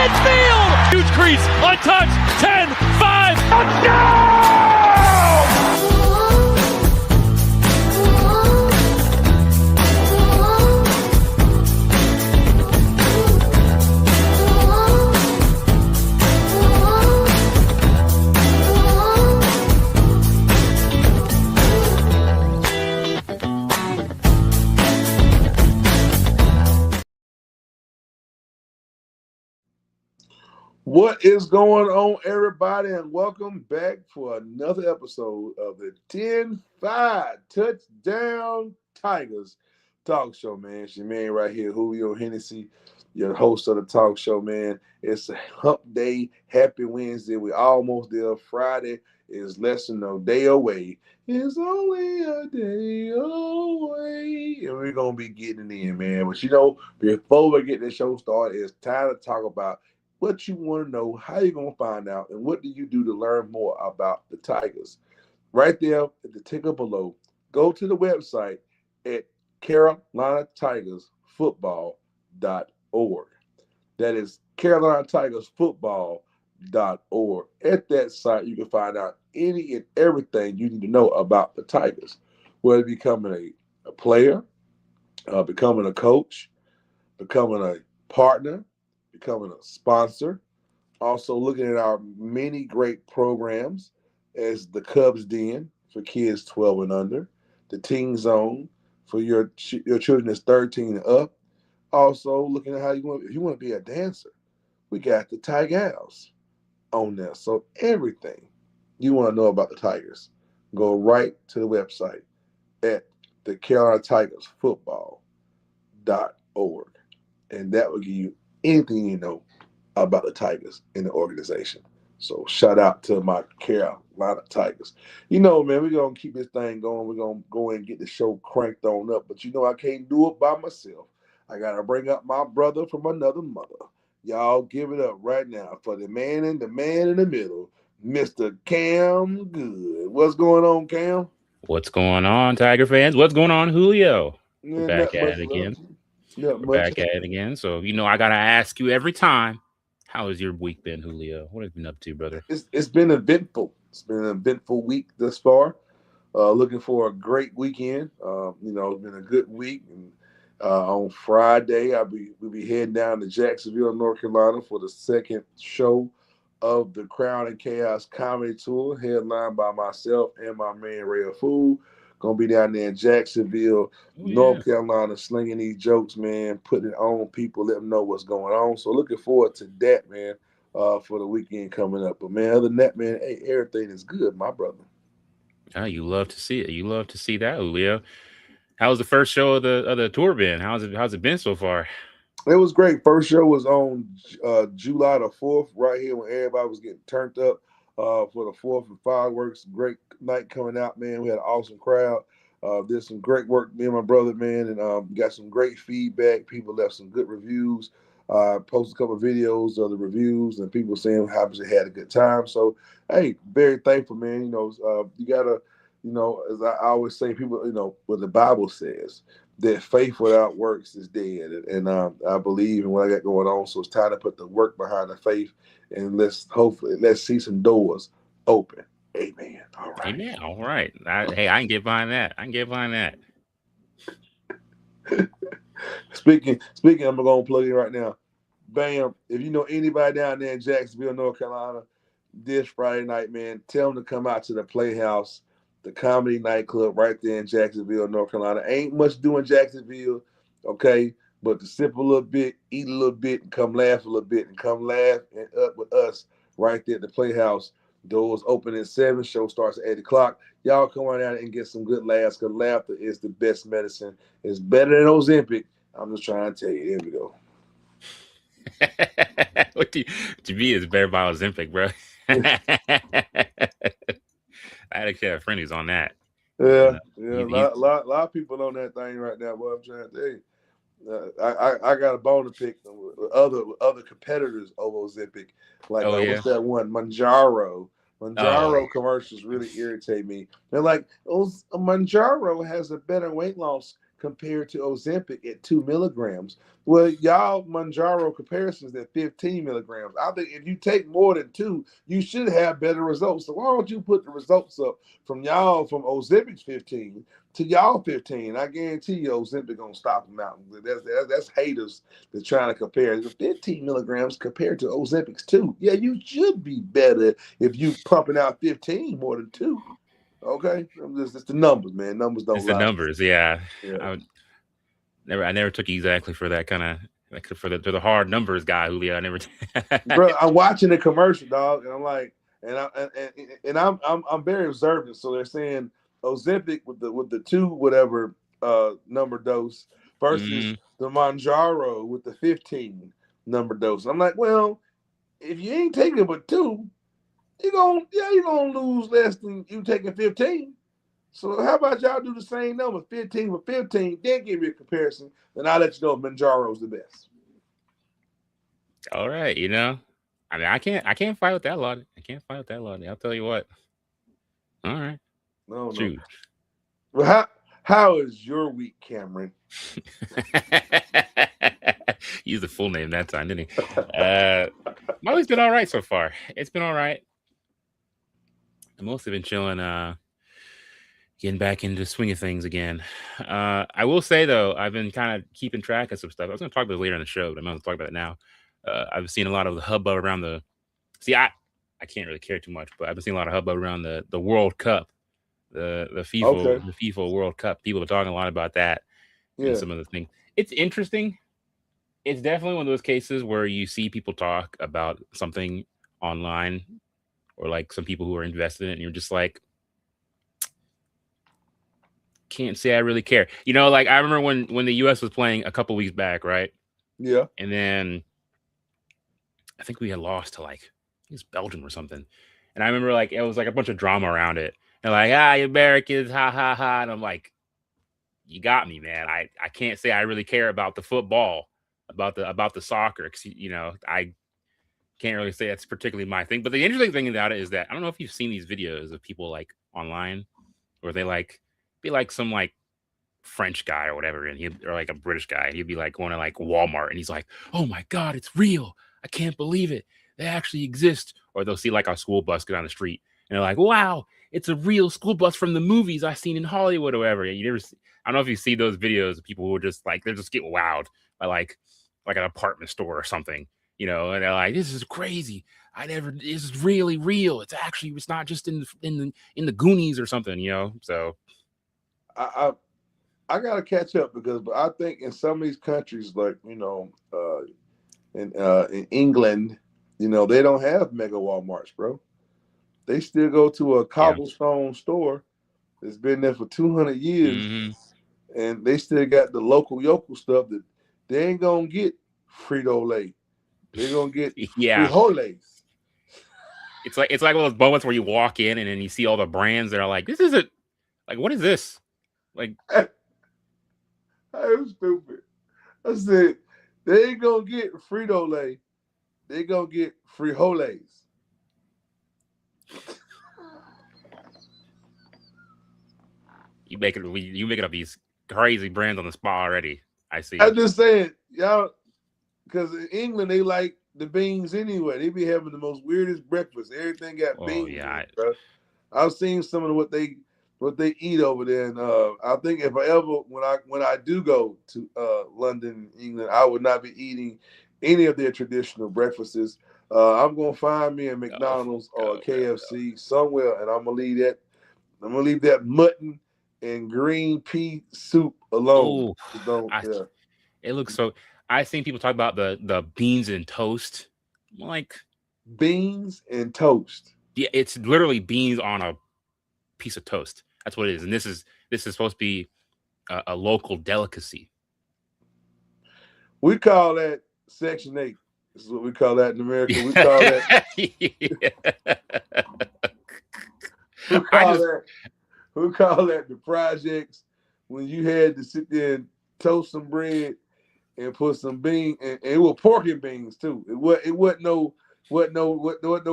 midfield. Huge crease, untouched, 10, 5, touchdown! What is going on, everybody, and welcome back for another episode of the 10-5 Touchdown Tigers talk show, man. It's your man right here, Julio Hennessy, your host of the talk show, man. It's a hump day. Happy Wednesday. We're almost there. Friday is less than a day away. It's only a day away. And we're going to be getting it in, man. But, before we get the show started, it's time to talk about what you want to know, how you're going to find out, and what do you do to learn more about the Tigers. Right there at the ticker below, go to the website at CarolinaTigersFootball.org. That is CarolinaTigersFootball.org. At that site, you can find out any and everything you need to know about the Tigers, whether becoming a player, becoming a coach, becoming a partner, becoming a sponsor. Also looking at our many great programs as the Cubs Den for kids 12 and under, the Teen Zone for your children that's 13 and up. Also looking at how if you want to be a dancer, we got the Tigers on there. So everything you want to know about the Tigers, go right to the website at the CarolinaTigersFootball.org. And that will give you anything you know about the Tigers in the organization. So shout out to my Carolina Tigers. Man, we're going to keep this thing going. We're going to go and get the show cranked on up. But I can't do it by myself. I got to bring up my brother from another mother. Y'all give it up right now for the man in the middle, Mr. Cam Good. What's going on, Cam? What's going on, Tiger fans? What's going on, Julio? We're back at it again. So, I got to ask you every time, how has your week been, Julio? What have you been up to, brother? It's been eventful. It's been an eventful week thus far. Looking for a great weekend. It's been a good week. And on Friday, we'll be heading down to Jacksonville, North Carolina for the second show of the Crown and Chaos Comedy Tour, headlined by myself and my man, Ray Fool. Gonna be down there in Jacksonville, North Carolina, slinging these jokes, man, putting it on people, let them know what's going on. So looking forward to that, man, for the weekend coming up. But, man, other than that, man, hey, everything is good, my brother. Oh, you love to see it. You love to see that, Julio. How's the first show of the tour been? How's it been so far? It was great. First show was on July the 4th, right here when everybody was getting turned up for the 4th and fireworks. Great night coming out, man. We had an awesome crowd. Did some great work, me and my brother, man, and got some great feedback. People left some good reviews. Posted a couple of videos of the reviews and people saying how much they had a good time. So, hey, very thankful, man. You got to, as I always say, people, what the Bible says, that faith without works is dead. And I believe in what I got going on. So it's time to put the work behind the faith, and let's see some doors open. Amen. All right. Amen. All right. I can get behind that. Speaking, I'm going to plug in right now. Bam. If you know anybody down there in Jacksonville, North Carolina, this Friday night, man, tell them to come out to the Playhouse, the comedy nightclub right there in Jacksonville, North Carolina. Ain't much doing Jacksonville, okay? But to sip a little bit, eat a little bit, and come laugh a little bit, and come laugh and up with us right there at the Playhouse. Doors open at 7, show starts at 8 o'clock. Y'all come on out and get some good laughs, because laughter is the best medicine. It's better than Ozempic. I'm just trying to tell you. Here we go. To me, it's better by Ozempic, bro. I actually have friends on that. Yeah. A lot of people on that thing right now. What I'm trying to tell you. I got a bone to pick with other competitors over Ozempic. Like, what's that one? Manjaro. Commercials really irritate me. They're like, Manjaro has a better weight loss compared to Ozempic at 2 milligrams. Well, y'all Mounjaro comparisons at 15 milligrams. I think if you take more than 2, you should have better results. So why don't you put the results up from Ozempic's 15 to y'all 15? I guarantee you Ozempic gonna stop them out. That's haters that's trying to compare the 15 milligrams compared to Ozempic's 2. Yeah, you should be better if you pumping out 15 more than 2. Okay, it's the numbers, man. Numbers don't lie. It's the numbers, yeah. Yeah. I never took you exactly for that kind of like for the hard numbers guy, Julio. I never. Bro, I'm watching the commercial, dog, and I'm like, and I'm very observant. So they're saying Ozempic with the 2 whatever number dose versus the Mounjaro with the 15 number dose. I'm like, well, if you ain't taking but 2. You're gonna lose less than you taking 15. So how about y'all do the same number, 15 with 15, then give me a comparison, then I'll let you know if Mounjaro's the best. All right, I mean, I can't fight with that logic. I'll tell you what. All right. No. Shoot. Well, how is your week, Cameron? Use the full name that time, didn't he? My week's been all right so far. It's been all right. I've mostly been chilling, getting back into the swing of things again. I will say, though, I've been kind of keeping track of some stuff. I was going to talk about it later in the show, but I'm going to talk about it now. I've seen a lot of the hubbub around the... See, I can't really care too much, but I've been seeing a lot of hubbub around the World Cup, the FIFA World Cup. People are talking a lot about that and some of the things. It's interesting. It's definitely one of those cases where you see people talk about something online or like some people who are invested in it, and you're just like, can't say I really care. Like I remember when the US was playing a couple weeks back, right? Yeah. And then I think we had lost to like Belgium or something. And I remember like it was like a bunch of drama around it. And like, you Americans, ha ha ha. And I'm like, you got me, man. I can't say I really care about the football, about the soccer. I can't really say that's particularly my thing. But the interesting thing about it is that I don't know if you've seen these videos of people like online where they like be like some like French guy or whatever, or like a British guy, and he'd be like going to like Walmart and he's like, oh my God, it's real. I can't believe it. They actually exist. Or they'll see like a school bus go down the street and they're like, wow, it's a real school bus from the movies I've seen in Hollywood or whatever. I don't know if you see those videos of people who are just like, they just get wowed by like an apartment store or something, and they're like, this is crazy. This is really real. It's not just in the Goonies or something, so. I gotta catch up because I think in some of these countries, like in England, they don't have mega Walmarts, bro. They still go to a cobblestone store that's been there for 200 years, and they still got the local yokel stuff that they ain't gonna get Frito-Lay. They're gonna get frijoles. It's like one of those moments where you walk in and then you see all the brands that are like, this isn't like, what is this? Like, I was stupid. I said they ain't gonna get Frito-Lay. They gonna get frijoles. You making up these crazy brands on the spot already. I see. I'm just saying, y'all, because in England they like the beans anyway. They be having the most weirdest breakfast. Everything got beans. Yeah, bro. I've seen some of what they eat over there, and I think if I ever when I do go to London, England, I would not be eating any of their traditional breakfasts. I'm gonna find me a McDonald's or a KFC somewhere, and I'm gonna leave that mutton and green pea soup alone. It looks so. I've seen people talk about the beans and toast. Like beans and toast. Yeah, it's literally beans on a piece of toast. That's what it is, and this is supposed to be a local delicacy. We call that Section 8. This is what we call that in America. We call that. We call that the projects when you had to sit there and toast some bread and put some beans, and it was pork and beans too. It wasn't no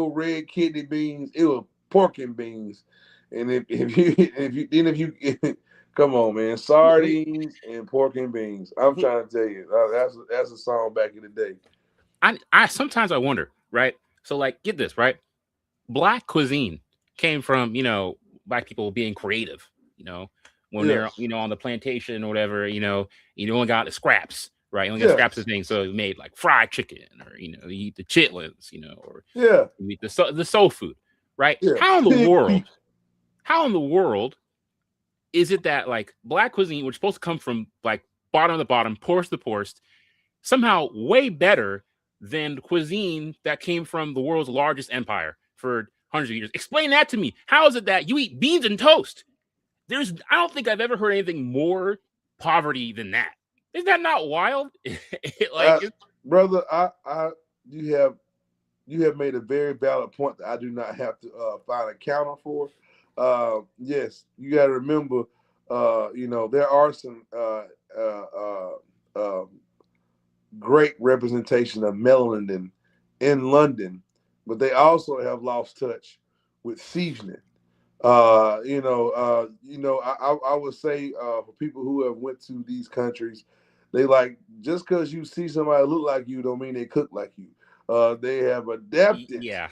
red kidney beans. It was pork and beans. And if you because Come on, man. Sardines and pork and beans. I'm trying to tell you. That's a song back in the day. I sometimes I wonder, right? So like, get this, right? Black cuisine came from, black people being creative, when they're, on the plantation or whatever, you only got the scraps, right? You only got scraps of things. So it made like fried chicken or, you eat the chitlins, or you eat the soul food, right? Yeah. How in the world is it that like black cuisine, which is supposed to come from like bottom of the bottom, poorest of the poorest, somehow way better than the cuisine that came from the world's largest empire for hundreds of years? Explain that to me. How is it that you eat beans and toast? I don't think I've ever heard anything more poverty than that. Is that not wild? Brother, you have made a very valid point that I do not have to find a counter for. Yes, you got to remember, there are some great representation of melanin in London, but they also have lost touch with seasoning. I would say for people who have went to these countries, they like just because you see somebody look like you don't mean they cook like you. They have adapted to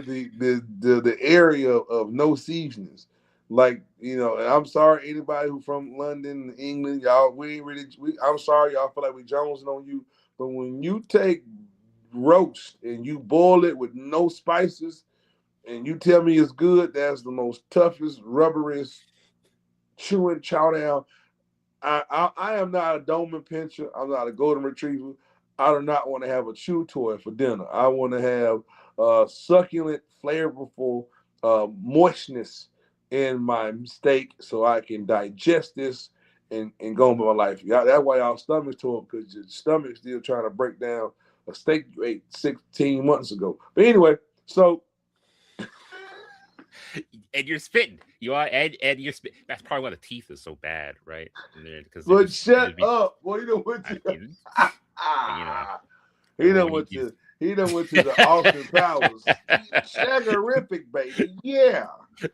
the area of no seasonings. Like, and I'm sorry, anybody who from London, England, y'all, I'm sorry, y'all feel like we jonesing on you. But when you take roast and you boil it with no spices and you tell me it's good, that's the most toughest, rubberiest, chewing chow down. I am not a Doberman Pinscher. I'm not a golden retriever. I do not want to have a chew toy for dinner. I want to have succulent, flavorful moistness in my steak so I can digest this and go on with my life. That's why y'all stomachs tore up, because your stomach's still trying to break down a steak you ate 16 months ago. But anyway, so. And you're spitting. You are, and you're spitting. That's probably why the teeth is so bad, right? But shut up. Well, you know what you He done went to the Austin Powers. Shagorific, baby. Yeah.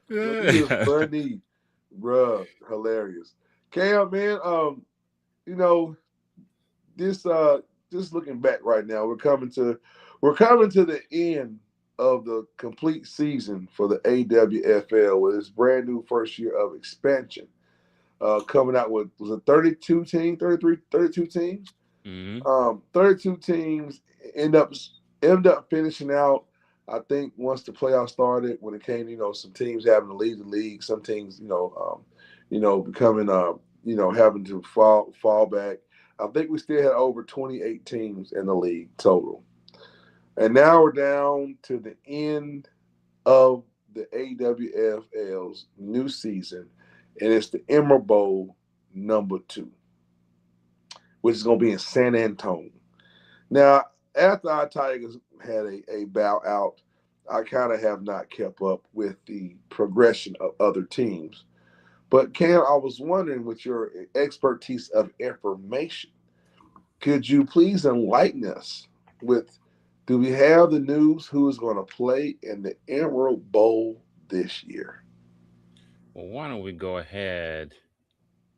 Funny. Bruh, hilarious. Cam, man, just looking back right now, we're coming to the end of the complete season for the AWFL with its brand new first year of expansion. Coming out with, was it 32 teams? 32 teams end up finishing out. I think once the playoffs started, when it came, some teams having to leave the league, some teams, becoming, having to fall back. I think we still had over 28 teams in the league total. And now we're down to the end of the AWFL's new season, and it's the Emerald Bowl #2, which is going to be in San Antonio. Now, after our Tigers had a bow out, I kind of have not kept up with the progression of other teams. But Cam, I was wondering, with your expertise of information, could you please enlighten us with, do we have the news who is going to play in the Emerald Bowl this year? Well, why don't we go ahead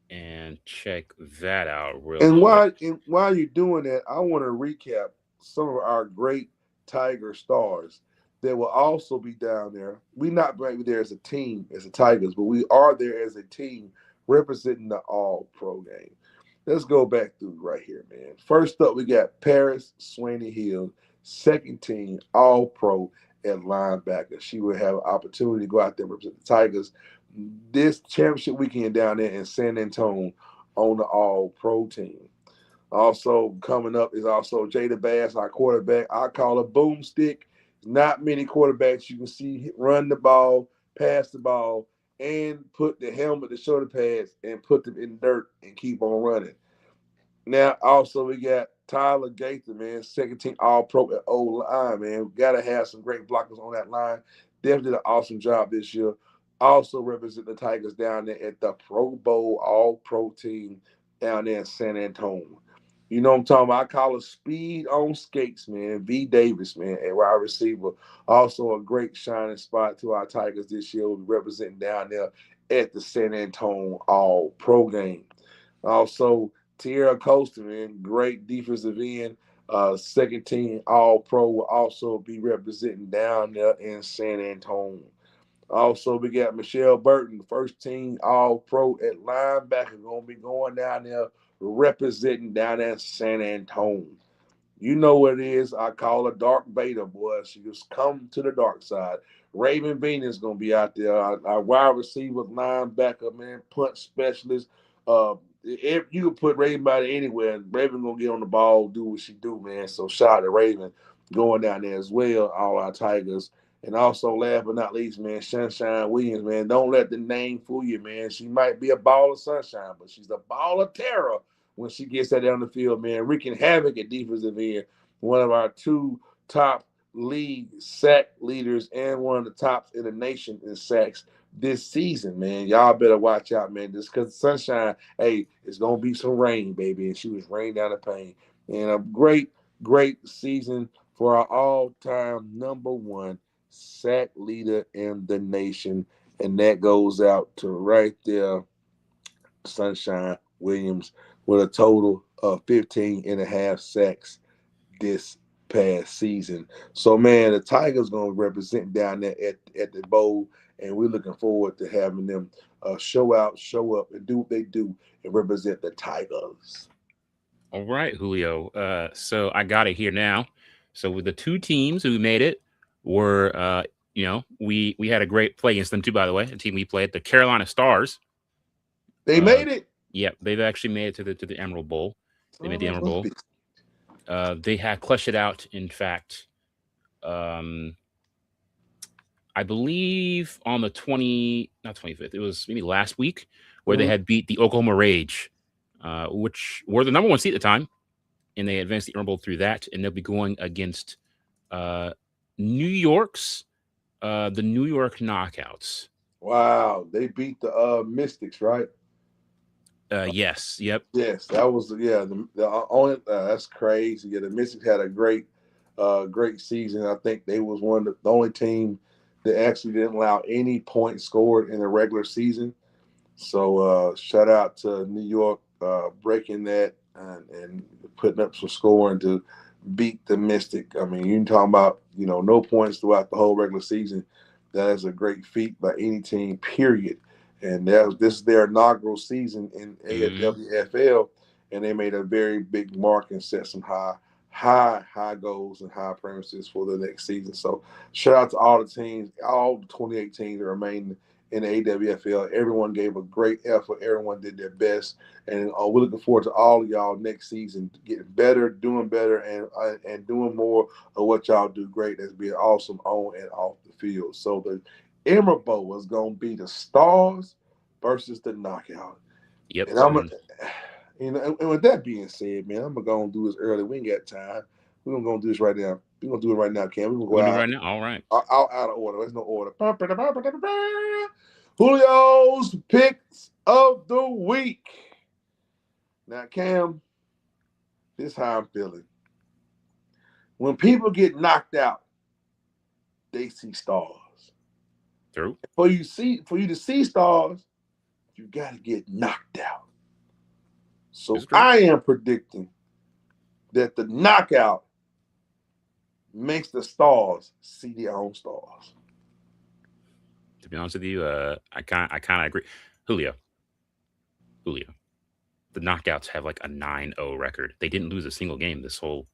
and check that out real quick. And while you're doing that, I want to recap some of our great Tiger stars that will also be down there. We're not maybe there as a team, as the Tigers, but we are there as a team representing the All-Pro game. Let's go back through right here, man. First up, we got Paris Swaney-Hill, second team All-Pro at linebacker. She will have an opportunity to go out there and represent the Tigers this championship weekend down there in San Antonio on the All-Pro team. Also coming up is also Jada Bass, our quarterback. I call her boomstick. Not many quarterbacks you can see run the ball, pass the ball, and put the helmet, the shoulder pads, and put them in dirt and keep on running. Now, also, we got Tyler Gaither, man, second team All-Pro at O-line, man. We got to have some great blockers on that line. Definitely did an awesome job this year. Also represent the Tigers down there at the Pro Bowl All-Pro team down there in San Antonio. You know what I'm talking about? I call it speed on skates, man. V. Davis, man, a wide receiver. Also a great shining spot to our Tigers this year. We'll be representing down there at the San Antonio All-Pro game. Also, Tierra Costa, man, great defensive end. Second team All-Pro will also be representing down there in San Antonio. Also, we got Michelle Burton, first team All-Pro at linebacker, going to be going down there representing down there in San Antonio. You know what it is. I call her Dark Beta, boy. She just come to the dark side. Raven Bean is going to be out there. Our wide receiver, linebacker, man, punt specialist. If you can put Raven out anywhere, Raven going to get on the ball, do what she do, man. So shout out to Raven going down there as well, all our Tigers. And also, last but not least, man, Sunshine Williams, man. Don't let the name fool you, man. She might be a ball of sunshine, but she's a ball of terror when she gets that down the field, man. Wreaking havoc at defensive end. One of our two top league sack leaders and one of the tops in the nation in sacks this season, man. Y'all better watch out, man. Just because Sunshine, hey, it's going to be some rain, baby. And she was raining down the pain. And a great, great season for our all-time number one sack leader in the nation. And that goes out to right there, Sunshine Williams, with a total of 15 and a half sacks this past season. So, man, the Tigers going to represent down there at the bowl, and we're looking forward to having them show up, and do what they do and represent the Tigers. All right, Julio. So I got it here now. So with the two teams who made it were, we had a great play against them too, by the way. The team we played, the Carolina Stars. They made it. Yep, they've actually made it to the Emerald Bowl. They made the Emerald Bowl. They had clutched it out. In fact, I believe on the 25th. It was maybe last week where they had beat the Oklahoma Rage, which were the number one seed at the time, and they advanced the Emerald Bowl through that. And they'll be going against New York's the New York Knockouts. Wow, they beat the Mystics, right? Yes. Yep. Yes, that was the only that's crazy. Yeah, the Mystics had a great season. I think they was one of the only team that actually didn't allow any points scored in the regular season. So shout out to New York breaking that and putting up some scoring to beat the Mystic. I mean, you talking about no points throughout the whole regular season. That is a great feat by any team. Period. And this is their inaugural season in AWFL, and they made a very big mark and set some high goals and high premises for the next season. So shout out to all the teams, all the 28 teams that remain in the AWFL. Everyone gave a great effort. Everyone did their best, and we're looking forward to all of y'all next season getting better, doing better, and doing more of what y'all do great. That's being awesome on and off the field. So the Emerald Bowl was going to be the Stars versus the Knockout. Yep. And and with that being said, man, I'm going to do this early. We ain't got time. We're going to do this right now. We're going to do it right now, Cam. We're going to go out. Right now? All right. Out of order. There's no order. Julio's picks of the week. Now, Cam, this is how I'm feeling. When people get knocked out, they see stars. True. For you to see stars, you got to get knocked out. So I am predicting that the knockout makes the stars see their own stars. To be honest with you, I kind of agree. Julio. The Knockouts have like a 9-0 record. They didn't lose a single game this whole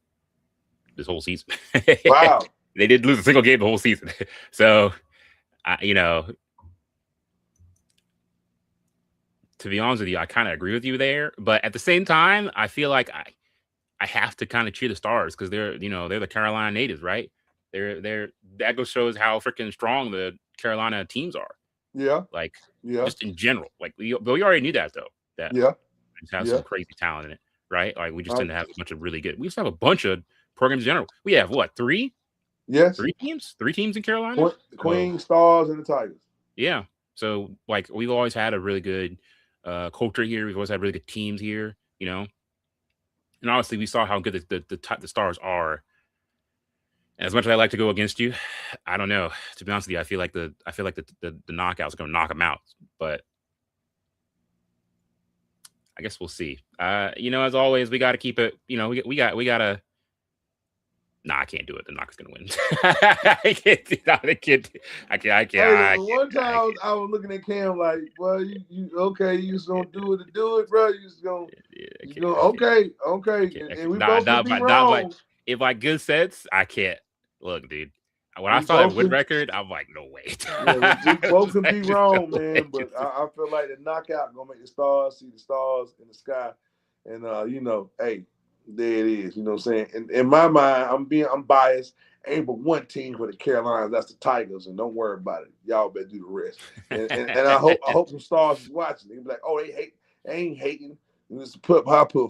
season. Wow. They didn't lose a single game the whole season. So, to be honest with you, I kind of agree with you there. But at the same time, I feel like I have to kind of cheer the Stars because they're the Carolina natives, right? That goes shows how freaking strong the Carolina teams are. Yeah. Just in general. Like we already knew that though. That we just have some crazy talent in it, right? Like we just didn't have a bunch of really good. We just have a bunch of programs in general. We have what, 3? Yes. 3 teams? 3 teams in Carolina? Queen, Stars, and the Tigers. Yeah. So like we've always had a really good culture here. We've always had really good teams here, And obviously we saw how good the Stars are As much as I like to go against you, I don't know. To be honest with you, I feel like the knockout's going to knock him out. But I guess we'll see. As always, we got to keep it. We got to. Nah, I can't do it. The Knock's gonna win. I can't. One time I was looking at Cam like, well, you okay? You just gonna do it, bro. You just gonna, okay. And we both can be wrong. If I good sets, I can't. Look, dude. When I saw that win record, I'm like, no way. We both can be wrong, man. But I feel like the knockout gonna make the stars see the stars in the sky, and hey. There it is, you know what I'm saying? And in my mind, I'm biased. Ain't but one team for the Carolinas, that's the Tigers, and don't worry about it. Y'all better do the rest. And I hope some stars is watching. They be like, oh, they ain't hating. Just put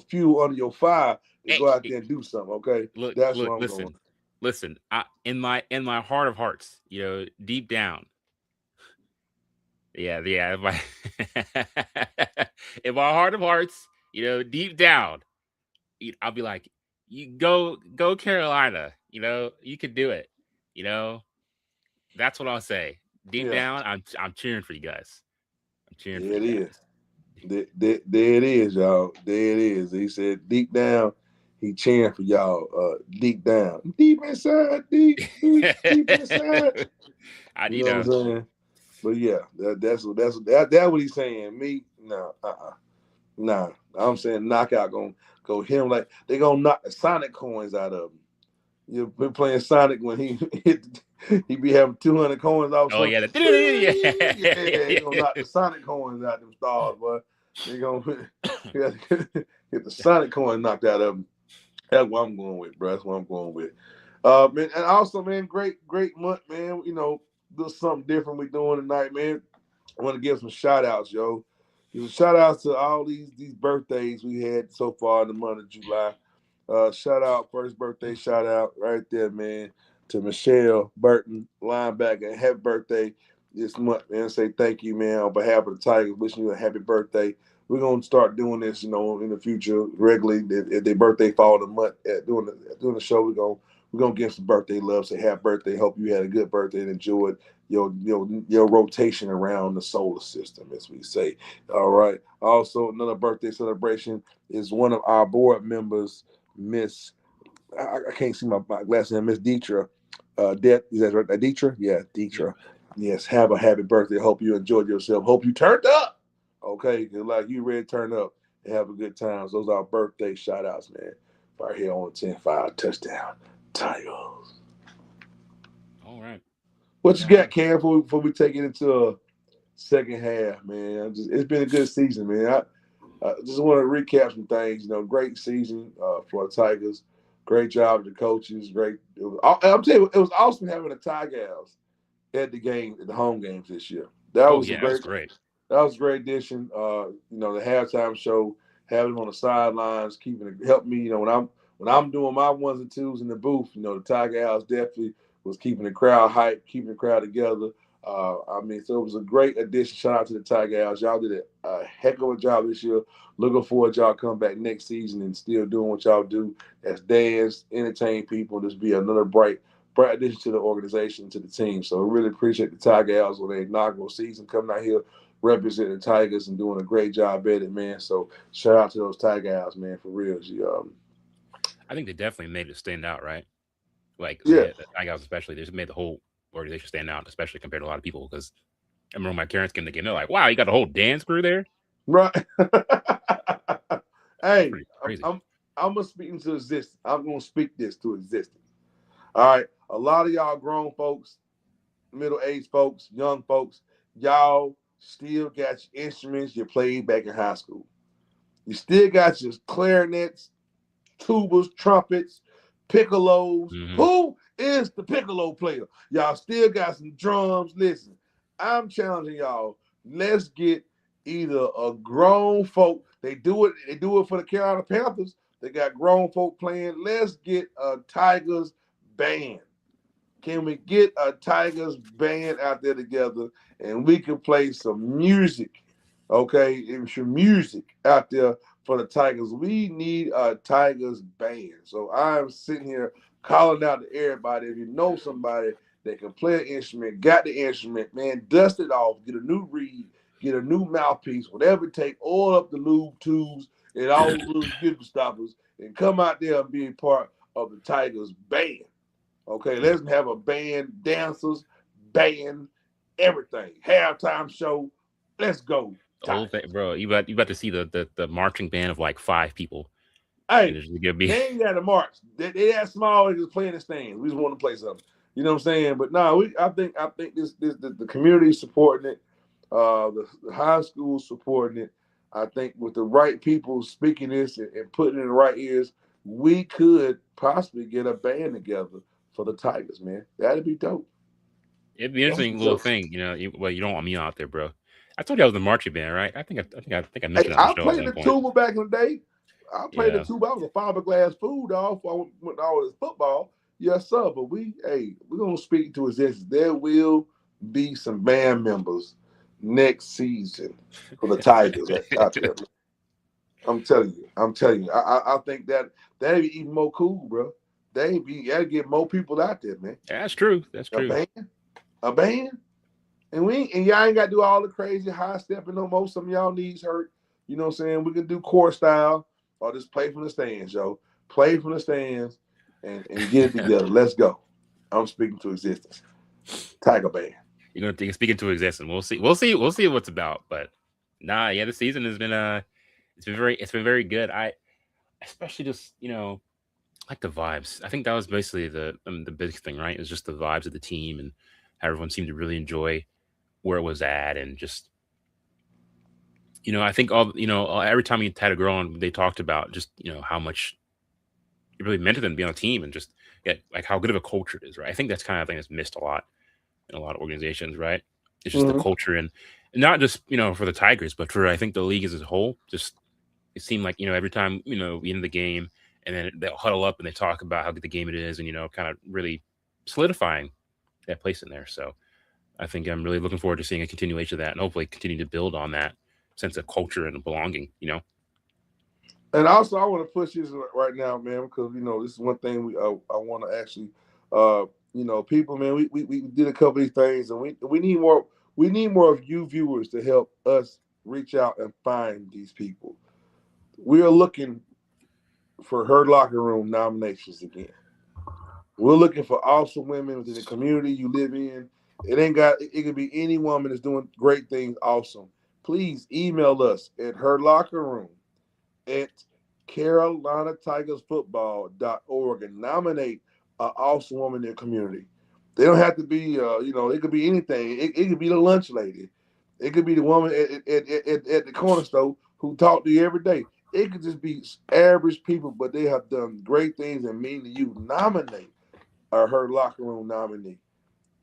fuel under your fire and go out there and do something, okay? That's what I'm going. Listen, in my heart of hearts, deep down. Yeah. In my heart of hearts, deep down. I'll be like, you go Carolina. You could do it. That's what I'll say. Deep down, I'm cheering for you guys. I'm cheering for you guys. There it is, y'all. There it is. He said deep down, he cheering for y'all. Deep down, deep inside, deep inside. You know what I'm saying? But yeah, that's what he's saying. Me, no, nah. I'm saying knockout gonna go him like they gonna knock the Sonic coins out of him. You've been playing Sonic when he be having 200 coins off. Oh yeah, he gonna knock the Sonic coins out of them stars, boy. They gonna get the Sonic coin knocked out of him. That's what I'm going with, bro. That's what I'm going with. Man, and also, man, great month, man. Do something different we doing tonight, man. I want to give some shout outs, yo. Shout out to all these birthdays we had so far in the month of July. Shout out, first birthday shout out right there, man, to Michelle Burton, linebacker. Happy birthday this month, man. Say thank you, man, on behalf of the Tigers. Wishing you a happy birthday. We're gonna start doing this, in the future regularly. If their birthday fall in the month doing the show, we're gonna give some birthday love. Say happy birthday. Hope you had a good birthday and enjoyed your rotation around the solar system, as we say. All right. Also, another birthday celebration is one of our board members, Miss. I can't see my glasses. Miss Deetra. Is that right? Deetra? Yeah, Deetra. Yes. Have a happy birthday. Hope you enjoyed yourself. Hope you turned up. Okay, like you ready to turn up and have a good time. So those are our birthday shout outs, man. Right here on 10-5 touchdown Tigers. All right. What you got, Cam, before we take it into a second half, man? It's been a good season, man. I just want to recap some things. Great season for the Tigers. Great job of the coaches. I'm telling you, it was awesome having the Tigers at the home games this year. That was great. That was a great addition. The halftime show, having them on the sidelines, help me. When I'm doing my ones and twos in the booth, the Tiger House definitely was keeping the crowd hyped, keeping the crowd together. So it was a great addition. Shout out to the Tiger House. Y'all did a heck of a job this year. Looking forward to y'all come back next season and still doing what y'all do. That's dance, entertain people, just be another bright addition to the organization, to the team. So I really appreciate the Tiger House on their inaugural season coming out here, representing the Tigers and doing a great job at it, man. So shout out to those Tiger House, man, for real. I think they definitely made it stand out, right? Like, the Tigers especially, they just made the whole organization stand out, especially compared to a lot of people. Because I remember when my parents came to the game, they're like, "Wow, you got the whole dance crew there." Right. Hey, I'm gonna speak into existence. I'm gonna speak this to existence. All right, a lot of y'all grown folks, middle-aged folks, young folks, y'all still got your instruments you played back in high school. You still got your clarinets, tubas, trumpets, piccolos. Mhm. Who is the piccolo player? Y'all still got some drums. Listen, I'm challenging y'all. Let's get either a grown folk. They do it for the Carolina Panthers. They got grown folk playing. Let's get a Tigers band. Can we get a Tigers band out there together and we can play some music, okay? Some music out there for the Tigers. We need a Tigers band. So I'm sitting here calling out to everybody. If you know somebody that can play an instrument, got the instrument, man, dust it off, get a new reed, get a new mouthpiece, whatever it takes, oil up the lube tubes and all the little good stoppers, and come out there and be a part of the Tigers band. Okay, let's have a band, dancers, band, everything. Halftime show. Let's go. Whole thing, bro. You about to see the marching band of like 5 people. Hey, they ain't got to march. They that small, they just play in the stands. We just want to play something. You know what I'm saying? But no, I think this the community supporting it, the high school supporting it. I think with the right people speaking this and putting it in the right ears, we could possibly get a band together for the Tigers, man. That'd be dope. It'd be an interesting little thing, you know. You don't want me out there, bro. I told you I was the marching band, right? I think I mentioned that. I played the tuba back in the day. I played the tuba. I was a fiberglass food dog for all this football. Yes, sir. But we're gonna speak to existence. There will be some band members next season for the Tigers out there. I'm telling you. I think that'd be even more cool, bro. That'd get more people out there, man. That's true. A band. And y'all ain't got to do all the crazy high stepping no more. Some of y'all knees hurt. You know what I'm saying? We can do core style or just play from the stands, yo. Play from the stands and get it together. Let's go. I'm speaking to existence. Tiger band. You're gonna think speaking to existence. We'll see what it's about. But the season has been it's been very good. I especially just, you know, like the vibes. I think that was basically the big thing, right? It was just the vibes of the team and how everyone seemed to really enjoy where it was at, and just, you know, I think every time you had a girl on, they talked about just, you know, how much it really meant to them to be on a team, and just like how good of a culture it is, right? I think that's kind of thing that's missed a lot in a lot of organizations, right? It's just the culture, and not just, you know, for the Tigers, but for I think the league as a whole. Just it seemed like, you know, every time, you know, we end the game, and then they'll huddle up and they talk about how good the game it is, and, you know, kind of really solidifying that place in there. So I think I'm really looking forward to seeing a continuation of that, and hopefully continue to build on that sense of culture and belonging, you know. And also, I want to push this right now, man, because, you know, this is one thing I want to actually, you know, people, man, we did a couple of these things, and we need more. We need more of you viewers to help us reach out and find these people. We are looking for Her Locker Room nominations again. We're looking for awesome women within the community you live in. It could be any woman that's doing great things awesome. Please email us at herlockerroom@carolinatigersfootball.org and nominate an awesome woman in the community. They don't have to be, you know, it could be anything. It could be the lunch lady. It could be the woman at the corner store who talk to you every day. It could just be average people, but they have done great things and mean to you. Nominate Her Locker Room nominee.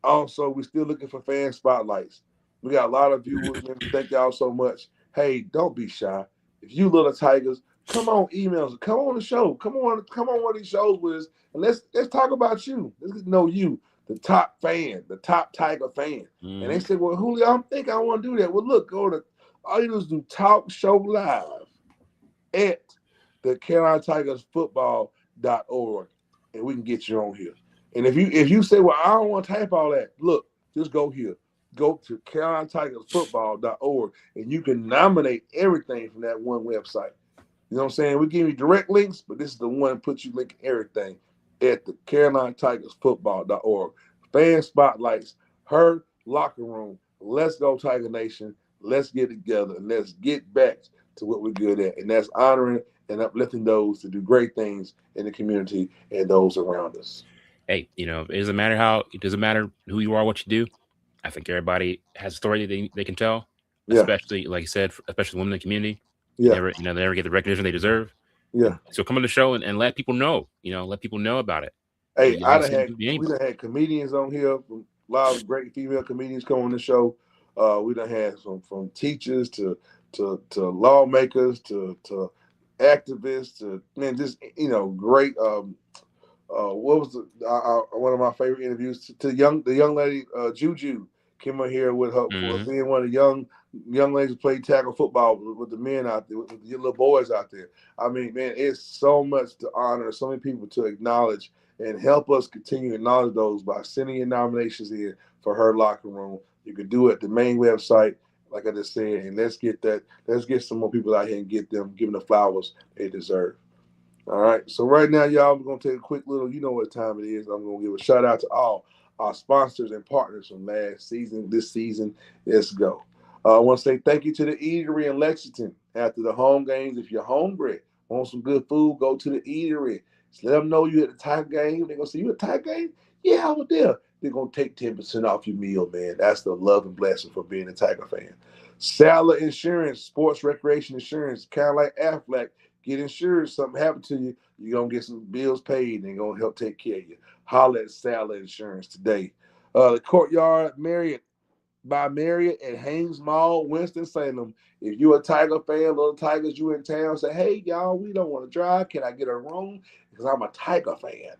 Also, we're still looking for fan spotlights. We got a lot of viewers, man. Thank y'all so much. Hey, don't be shy. If you little Tigers, come on, emails. Come on the show. Come on one of these shows with us, and let's talk about you. Let's get to know you, the top fan, the top Tiger fan. Mm. And they said, well, Julio, I think I want to do that. Well, look, all you do is do Talk Show Live at the CarolinaTigersFootball.org, and we can get you on here. And if you say, well, I don't want to type all that, look, just go here. Go to CarolinaTigersFootball.org, and you can nominate everything from that one website. You know what I'm saying? We give you direct links, but this is the one that puts you link everything at the CarolinaTigersFootball.org. Fan spotlights, Her Locker Room. Let's go, Tiger Nation. Let's get together, and let's get back to what we're good at, and that's honoring and uplifting those to do great things in the community and those around us. Hey, you know, it doesn't matter who you are, what you do. I think everybody has a story they can tell, especially, like you said, especially women in the community. Yeah. They never get the recognition they deserve. Yeah. So come on the show and let people know, let people know about it. Hey, we done had comedians on here, a lot of great female comedians come on the show. We done had from teachers to lawmakers to activists to, man, just, great. What was one of my favorite interviews to the young lady, Juju. Came on here with her for Mhm. being one of the young ladies who play tackle football with the men out there, with the little boys out there. I mean, man, it's so much to honor, so many people to acknowledge, and help us continue to acknowledge those by sending your nominations in for her locker room. You can do it at the main website, like I just said, and let's get that. Let's get some more people out here and get them, give them the flowers they deserve. All right. So right now, y'all, we're gonna take a quick little. You know what time it is. I'm gonna give a shout out to all our sponsors and partners from last season, this season. Let's go. I want to say thank you to the Eatery in Lexington after the home games. If you're hungry, want some good food, go to the Eatery. Just let them know you at the Tiger game. They're gonna say you at the Tiger game. Yeah, I was there. They're gonna take 10% off your meal, man. That's the love and blessing for being a Tiger fan. Saddler Insurance, sports recreation insurance, kind of like Aflac. Get insured. Something happened to you, you're going to get some bills paid and they're going to help take care of you. Holler at Saddler Insurance today. The Courtyard Marriott by Marriott at Haynes Mall, Winston-Salem. If you're a Tiger fan, little Tigers, you in town, say, hey, y'all, we don't want to drive. Can I get a room? Because I'm a Tiger fan.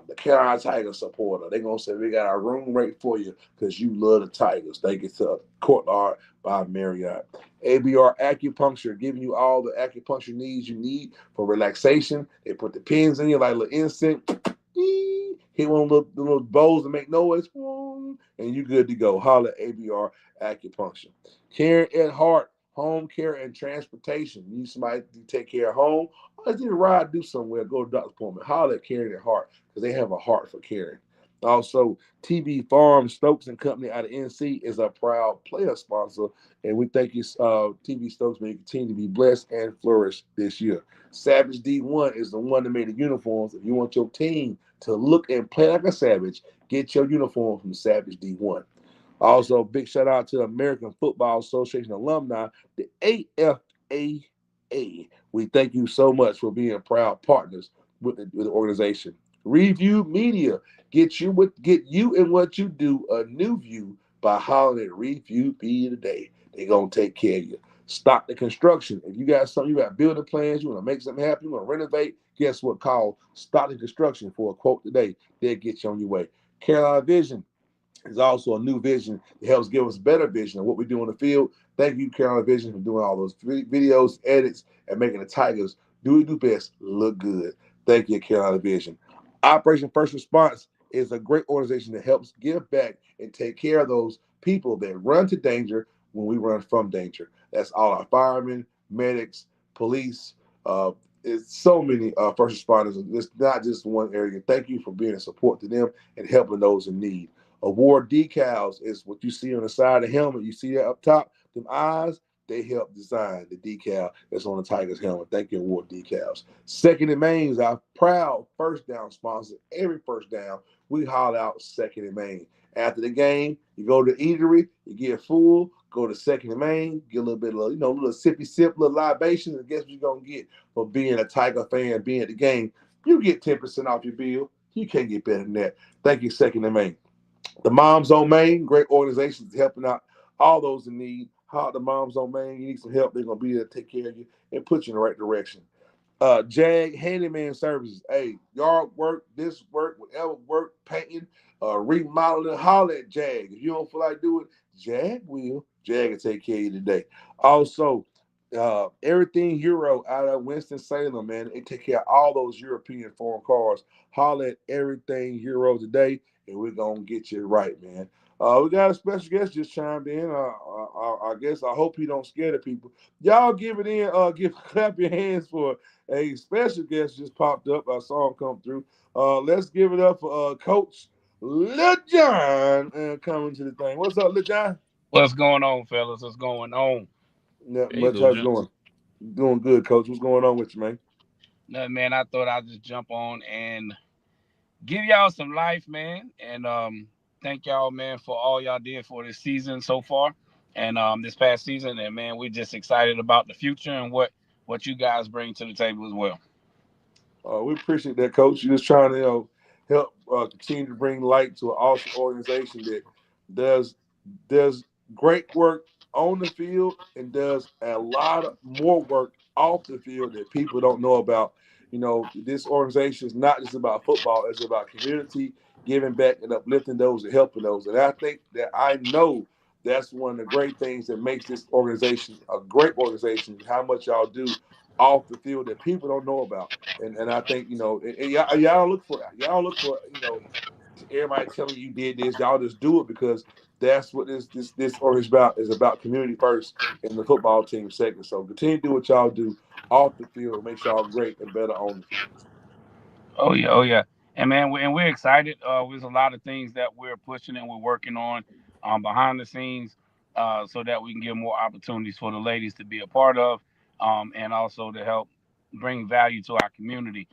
The Carolina Tigers supporter. They're going to say, we got our room rate for you because you love the Tigers. Thank you to Courtyard by Marriott. ABR Acupuncture, giving you all the acupuncture needs you need for relaxation. They put the pins in you like a little incense. Hit one of the little bowls to make noise, and you good to go. Holla ABR Acupuncture. Karen at Heart, home care and transportation. You need somebody to take care of home. I just need to ride, do somewhere, go to doctor's appointment. Holla at Karen at Heart because they have a heart for caring. Also, TB Farm Stokes and Company out of NC is a proud player sponsor, and we thank you, TB Stokes, may you continue to be blessed and flourish this year. Savage D1 is the one that made the uniforms. If you want your team to look and play like a Savage, get your uniform from Savage D1. Also, big shout out to the American Football Association alumni, the AFAA. We thank you so much for being proud partners with the organization. Review Media, get you and what you do a new view by hollering at Review Media today. They're gonna take care of you. Stop the construction. If you got something, you got building plans, you want to make something happen, you want to renovate, guess what? Call Stop the Construction for a quote today. They'll get you on your way. Carolina Vision is also a new vision that helps give us better vision of what we do on the field. Thank you, Carolina Vision, for doing all those videos, edits, and making the Tigers do best look good. Thank you, Carolina Vision. Operation First Response is a great organization that helps give back and take care of those people that run to danger when we run from danger. That's all our firemen, medics, police. It's so many first responders. It's not just one area. Thank you for being a support to them and helping those in need. Award decals is what you see on the side of the helmet. You see that up top, them eyes, they help design the decal that's on the Tigers helmet. Thank you, Award Decals. Second and Main is our proud first down sponsor. Every first down, we haul out Second and Main. After the game, you go to the eatery, you get full, go to Second and Main, get a little bit of, little sippy sip, little libation, and guess what you're going to get for being a Tiger fan, being at the game? You get 10% off your bill. You can't get better than that. Thank you, Second and Main. The Moms on Main, great organizations helping out all those in need. How the Moms on Main, you need some help, they're going to be there to take care of you and put you in the right direction. Jag Handyman Services, hey, yard work, this work, whatever work, painting, remodeling, holler at Jag. If you don't feel like doing it, Jag will. Jag will take care of you today. Also, everything Euro out of Winston-Salem, man. They take care of all those European foreign cars. Holler at everything Euro today, and we're going to get you right, man. We got a special guest just chimed in. I guess I hope he don't scare the people. Y'all give it in. Clap your hands for a special guest just popped up. I saw him come through. Let's give it up for Coach Lil John coming to the thing. What's up, Lil John? What's going on, fellas? What's going on? Not Hey, much. Lil How's it John. going? Doing good, Coach. What's going on with you, man? Nothing, man. I thought I'd just jump on and give y'all some life, man. And thank y'all, man, for all y'all did for this season so far and this past season. And, man, we're just excited about the future and what you guys bring to the table as well. We appreciate that, Coach. You're just trying to help continue to bring light to an awesome organization that does great work on the field and does a lot of more work off the field that people don't know about. This organization is not just about football; it's about community. giving back and uplifting those and helping those. And I know that's one of the great things that makes this organization a great organization, how much y'all do off the field that people don't know about. And I think, y'all look for everybody telling you did this. Y'all just do it because that's what this organization is about community first in the football team second. So continue to do what y'all do off the field. It makes y'all great and better on the field. Oh yeah. And man, we're excited. There's a lot of things that we're pushing and we're working on behind the scenes, so that we can give more opportunities for the ladies to be a part of, and also to help bring value to our community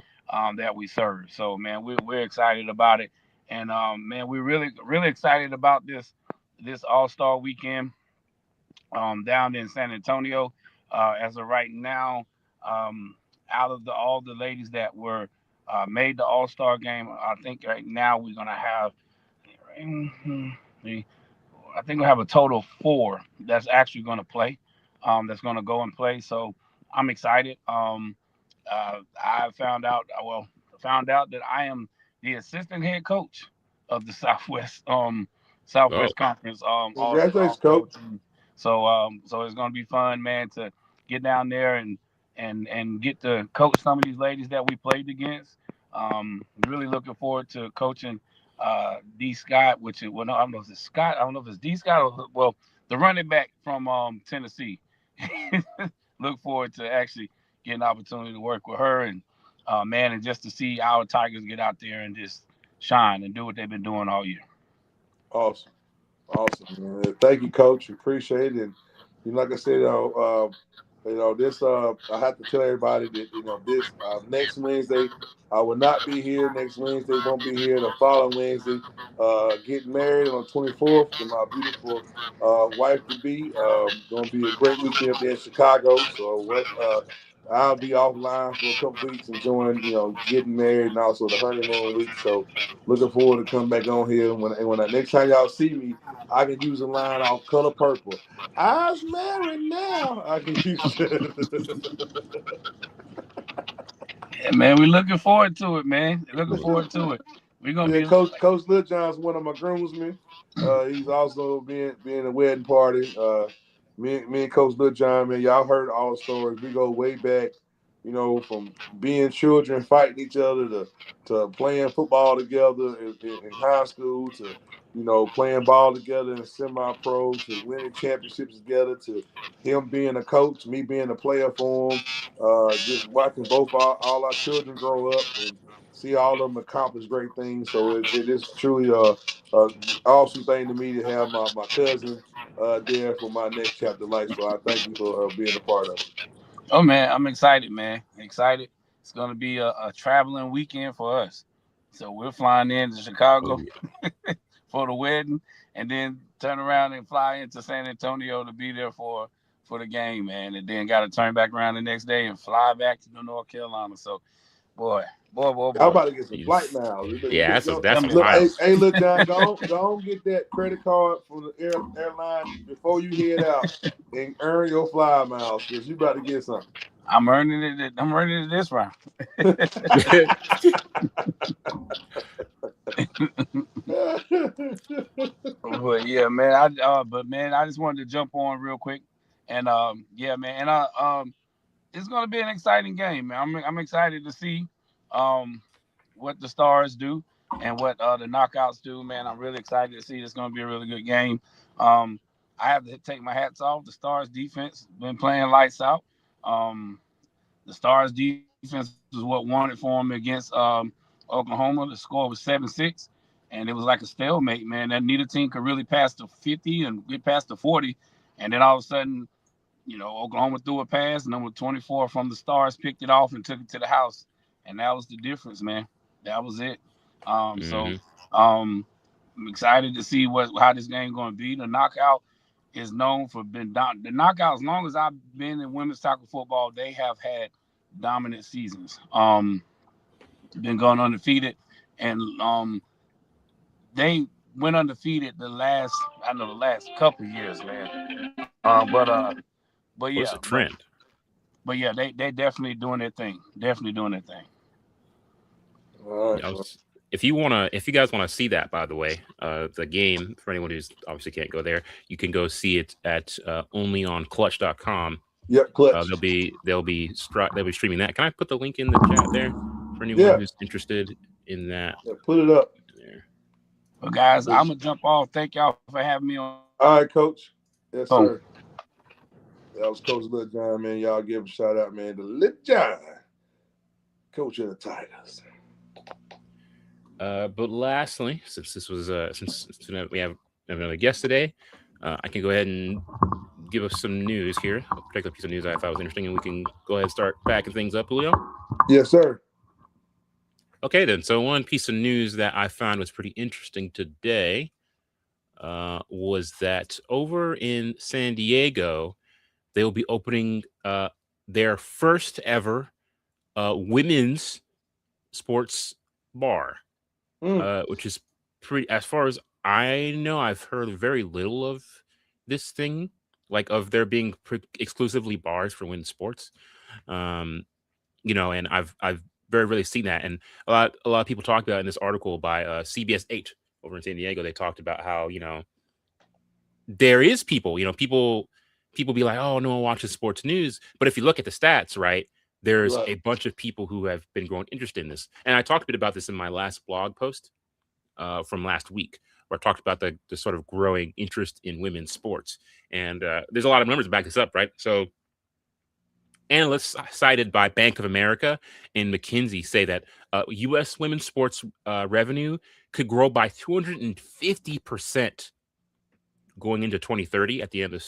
that we serve. So man, we're excited about it, and man, we're really excited about this All-Star weekend down in San Antonio. As of right now, out of all the ladies that were made the All-Star game, I think right now we're gonna have, I think we have a total of 4 that's actually gonna play, that's gonna go and play. So I'm excited. I found out that I am the assistant head coach of the Southwest Conference Congratulations, coach. So it's gonna be fun, man, to get down there and get to coach some of these ladies that we played against. Really looking forward to coaching D Scott, I don't know if it's Scott, I don't know if it's D Scott or the running back from Tennessee. Look forward to actually getting an opportunity to work with her and man, and just to see our Tigers get out there and just shine and do what they've been doing all year. Awesome. Man. Thank you, Coach. Appreciate it. And like I said, this I have to tell everybody that this next Wednesday I will not be here. Next Wednesday won't be here. The following Wednesday, getting married on the 24th to my beautiful wife to be. Going to be a great weekend up there in Chicago. So I'll be offline for a couple weeks, enjoying getting married and also the honeymoon week. So looking forward to come back on here. When next time y'all see me, I can use a line off Color Purple. I was married now. I can use it. Yeah, man, we're looking forward to it, man. Looking forward to it. We're gonna be Coach Lil John's one of my groomsmen. He's also being a wedding party. Me and Coach Lil John, man, y'all heard all the stories. We go way back, from being children fighting each other to playing football together in high school to playing ball together in semi-pro to winning championships together to him being a coach, me being a player for him. Just watching both all our children grow up and see all of them accomplish great things. So it is truly a awesome thing to me to have my cousin there for my next chapter of life. So I thank you for being a part of it. Oh man, I'm excited, man. Excited. It's gonna be a traveling weekend for us. So we're flying into Chicago for the wedding, and then turn around and fly into San Antonio to be there for the game, man. And then got to turn back around the next day and fly back to North Carolina. So, boy. I'm about to get some flight miles. Yeah, that's some look, miles. Hey, look, John, don't get that credit card from the airline before you head out and earn your fly miles because you about to get something. I'm earning it this round. But yeah, man. I just wanted to jump on real quick, and yeah, man, and it's gonna be an exciting game, man. I'm excited to see what the Stars do and what the knockouts do, man. I'm really excited to see. It's gonna be a really good game. I have to take my hats off. The Stars defense been playing lights out. The Stars defense was what won it for them against Oklahoma. The score was 7-6, and it was like a stalemate, man. That neither team could really pass the 50 and get past the 40, and then all of a sudden, Oklahoma threw a pass. Number 24 from the Stars picked it off and took it to the house, and that was the difference, man. That was it. So I'm excited to see how this game going to be. The knockout is known for the knockout. As long as I've been in women's soccer football, they have had dominant seasons. Been going undefeated, and they went undefeated the last couple of years, man. But yeah, what's the trend? But yeah, they definitely doing their thing. All right. if you guys wanna see that, by the way, the game, for anyone who's obviously can't go there, you can go see it at only on Clutch.com. Yep, Clutch. They'll be streaming that. Can I put the link in the chat there for anyone who's interested in that? Yeah, put it up there. Well, guys, I'm gonna jump off. Thank y'all for having me on. All right, Coach. Yes, sir. That was Coach Lil John, man. Y'all give a shout out, man, to Lil John, coach of the Tigers. But lastly, since this was since we have another guest today, I can go ahead and give us some news here. A particular piece of news I thought was interesting, and we can go ahead and start packing things up, Julio. Yes, sir. Okay, then. So one piece of news that I found was pretty interesting today was that over in San Diego, they will be opening their first ever women's sports bar, which is pretty. As far as I know, I've heard very little of this thing, like of there being exclusively bars for women's sports. And I've very rarely seen that, and a lot of people talked about in this article by CBS 8 over in San Diego. They talked about how there is people be like, oh, no one watches sports news, but if you look at the stats, right, there's a bunch of people who have been growing interested in this. And I talked a bit about this in my last blog post from last week, where I talked about the sort of growing interest in women's sports. And there's a lot of numbers to back this up, right? So analysts cited by Bank of America and McKinsey say that U.S. women's sports revenue could grow by 250% going into 2030 at the end of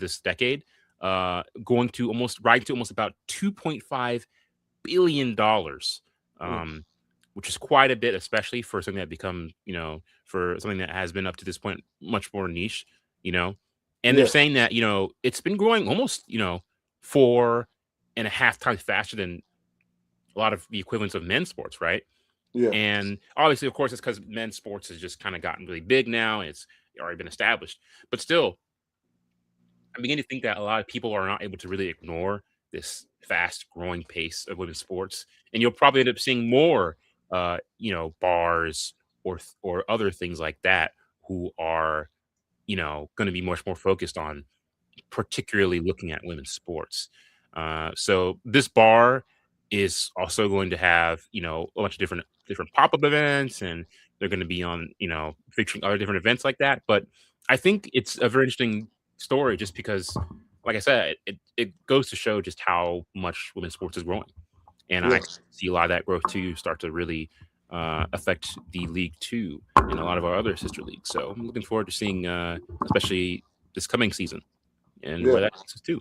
this decade, going to almost about $2.5 billion, which is quite a bit, especially for something that for something that has been up to this point much more niche, And they're saying that it's been growing almost 4.5 times faster than a lot of the equivalents of men's sports, right? Yeah. And obviously, of course, it's because men's sports has just kind of gotten really big now. It's already been established, but still, I'm beginning to think that a lot of people are not able to really ignore this fast growing pace of women's sports, and you'll probably end up seeing more, bars or other things like that who are, going to be much more focused on particularly looking at women's sports. So this bar is also going to have, a bunch of different pop-up events, and they're going to be on, featuring other different events like that. But I think it's a very interesting story just because, like I said, it goes to show just how much women's sports is growing. And I see a lot of that growth too start to really affect the league too, and a lot of our other sister leagues. So I'm looking forward to seeing, especially this coming season, and where that takes us too.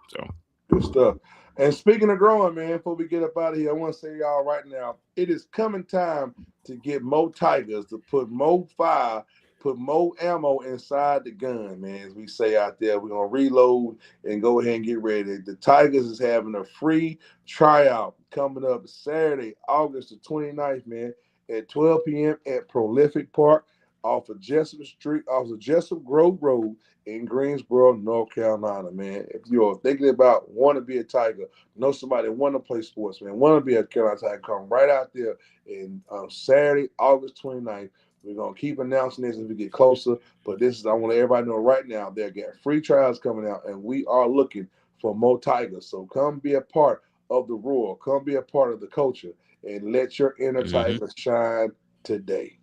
So good stuff. And speaking of growing, man, before we get up out of here, I want to say y'all right now, it is coming time to get more Tigers, to put more fire, put more ammo inside the gun, man. As we say out there, we're going to reload and go ahead and get ready. The Tigers is having a free tryout coming up Saturday, August the 29th, man, at 12 p.m. at Prolific Park off of Jessup Grove Road in Greensboro, North Carolina, man. If you're thinking about want to be a Tiger, know somebody want to play sports, man, want to be a Carolina Tiger, come right out there and Saturday, August 29th. We're going to keep announcing this as we get closer, but I want to let everybody know right now, they'll get free trials coming out, and we are looking for more Tigers. So come be a part of the Roar, come be a part of the culture, and let your inner Tiger shine today.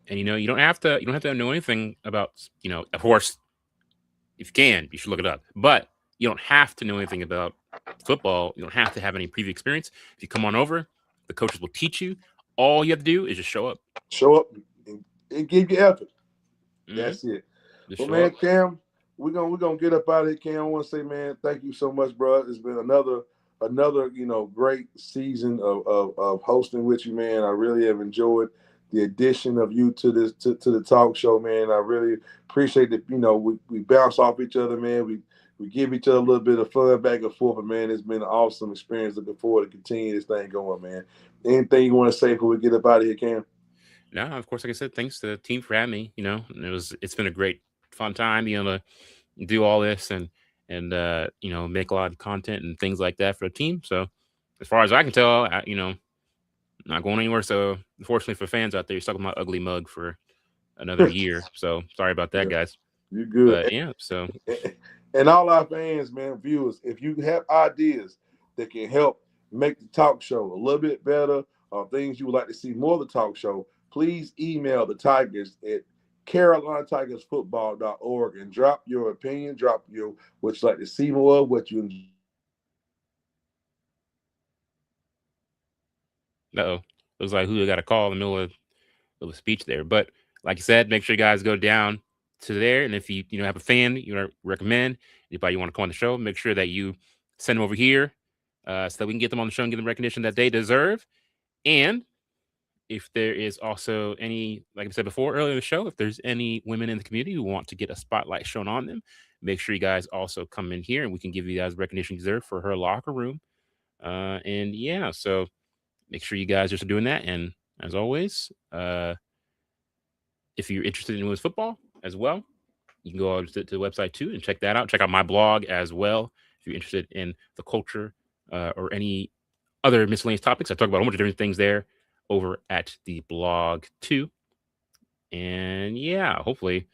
And you don't have to know anything about, of course, if you can, you should look it up. But you don't have to know anything about football. You don't have to have any previous experience. If you come on over, the coaches will teach you. All you have to do is just show up. Show up and give your effort. That's it. Well, man, Cam, we're gonna get up out of here, Cam. I want to say, man, thank you so much, bro. It's been another great season of hosting with you, man. I really have enjoyed the addition of you to this to the talk show, man. I really appreciate that. We bounce off each other, man. We give each other a little bit of fun back and forth, but man, it's been an awesome experience. Looking forward to continue this thing going, man. Anything you want to say before we get up out of here, Cam? No, of course, like I said, thanks to the team for having me. It's been a great fun time, to do all this and make a lot of content and things like that for the team. So as far as I can tell, not going anywhere. So unfortunately for fans out there, you're stuck with my ugly mug for another year. So sorry about that, guys. You're good. But yeah, so and all our fans, man, viewers, if you have ideas that can help make the talk show a little bit better, or things you would like to see more of the talk show, please email the Tigers at CarolinaTigersFootball.org and drop your opinion, drop your what you like to see more of, what you. Looks like Julio got a call in the middle of a speech there. But like I said, make sure you guys go down to there. And if you have a fan you recommend, anybody you want to come on the show, make sure that you send them over here so that we can get them on the show and give them recognition that they deserve. And if there is also any, like I said before earlier in the show, if there's any women in the community who want to get a spotlight shown on them, make sure you guys also come in here and we can give you guys recognition you deserve for her locker room. And yeah, so make sure you guys are doing that. And as always, if you're interested in women's football as well, you can go to the website too and check that out. Check out my blog as well if you're interested in the culture or any other miscellaneous topics. I talk about a whole bunch of different things there over at the blog too. And yeah, hopefully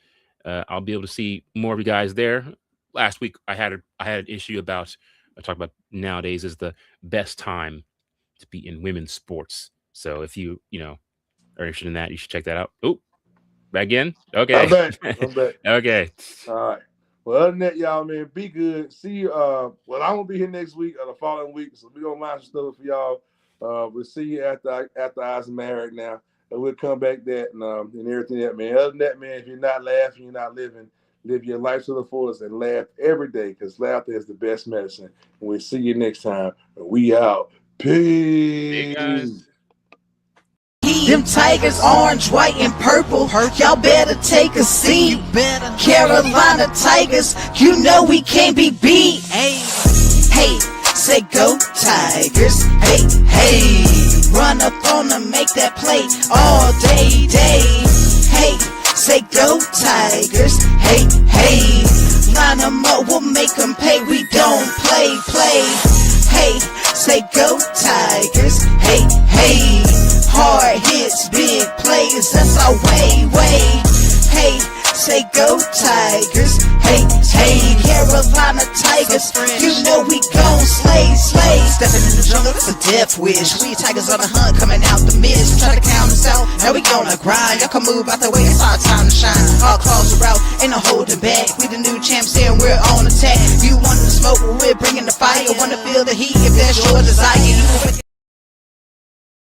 I'll be able to see more of you guys there. Last week I had an issue about, I talked about nowadays is the best time to be in women's sports. So if you are interested in that, you should check that out. Oh, back again? Okay. I'm back. Okay. All right. Well, other than that, y'all, man, be good. See you. I'm gonna be here next week or the following week, so we're gonna launch stuff for y'all. We'll see you after I was married now, and we'll come back that and everything that, man. Other than that, man, if you're not laughing, you're not living. Live your life to the fullest and laugh every day, because laughter is the best medicine. And we'll see you next time. We out. Peace. Them Tigers, orange, white, and purple. Y'all better take a seat. Carolina Tigers, you know we can't be beat. Hey, say go Tigers. Hey, run up on them, make that play all day. Hey, say go Tigers. Hey, line them up, we'll make them pay. We don't play. Hey, say go Tigers. Hey, hard hits, big plays, that's our way. Hey, say go Tigers. Hey, Carolina Tigers, you know we gon' slay. Stepping in the jungle, that's a death wish. We Tigers on the hunt, coming out the mist. Try to count us out, now we gonna grind. Y'all can move out the way, it's our time to shine. Our claws are out, ain't no holding back. We the new champs here and we're on attack. You want the smoke, well, we're bringing the fire. Wanna feel the heat if that's your desire. You